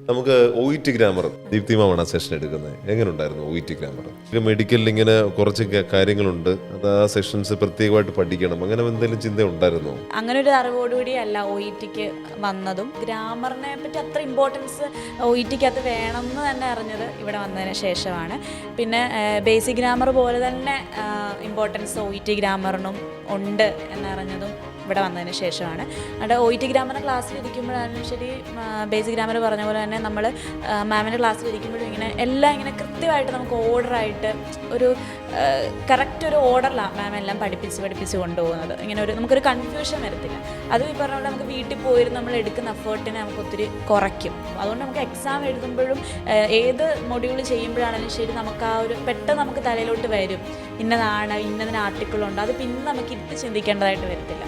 നമുക്ക് OET grammar Deepthi മാമാണ് session എടുക്കുന്നത്. എങ്ങനെ ഉണ്ടായിരുന്നു OET ഗ്രാമർ? മെഡിക്കലിൽ ഇങ്ങനെ കുറച്ച് കാര്യങ്ങളുണ്ട്, അത് ആ സെഷൻസ് പ്രത്യേകമായിട്ട് പഠിക്കണം, അങ്ങനെ എന്തെങ്കിലും ചിന്ത ഉണ്ടായിരുന്നോ? അങ്ങനെ ഒരു അറിവോടുകൂടി അല്ല OETക്ക് വന്നതും. ഗ്രാമറിനെ പറ്റി അത്ര ഇമ്പോർട്ടൻസ് OETക്കകത്ത് വേണമെന്ന് തന്നെ അറിഞ്ഞത് ഇവിടെ വന്നതിന് ശേഷമാണ്. പിന്നെ ബേസിക് ഗ്രാമർ പോലെ തന്നെ ഇമ്പോർട്ടൻസ് OET ഗ്രാമറിനും ഉണ്ട് എന്നറിഞ്ഞതും ഇവിടെ വന്നതിന് ശേഷമാണ്. അവിടെ OET ഗ്രാമറിൻ്റെ ക്ലാസ്സിലിരിക്കുമ്പോഴാലും ശരി, ബേസിക് ഗ്രാമർ പറഞ്ഞ പോലെ തന്നെ നമ്മൾ മാമിൻ്റെ ക്ലാസ്സിലിരിക്കുമ്പോഴും ഇങ്ങനെ എല്ലാം ഇങ്ങനെ കൃത്യമായിട്ട് നമുക്ക് ഓർഡറായിട്ട് ഒരു കറക്റ്റ് ഒരു ഓർഡറിലാണ് മാം എല്ലാം പഠിപ്പിച്ച് കൊണ്ടുപോകുന്നത്. ഇങ്ങനെ നമുക്കൊരു കൺഫ്യൂഷൻ വരത്തില്ല. അതും ഈ പറഞ്ഞ പോലെ നമുക്ക് വീട്ടിൽ പോയിരുന്ന് നമ്മൾ എടുക്കുന്ന എഫേർട്ടിനെ നമുക്ക് ഒത്തിരി കുറയ്ക്കും. അതുകൊണ്ട് നമുക്ക് എക്സാം എഴുതുമ്പോഴും ഏത് മൊഡ്യൂൾ ചെയ്യുമ്പോഴാണെങ്കിലും ശരി, നമുക്ക് ആ ഒരു പെട്ടെന്ന് നമുക്ക് തലയിലോട്ട് വരും, ഇന്നതാണ്, ഇന്നതിന് ആർട്ടിക്കിളുണ്ട്, അത് പിന്നെ നമുക്ക് ഇരുത്തി ചിന്തിക്കേണ്ടതായിട്ട് വരത്തില്ല.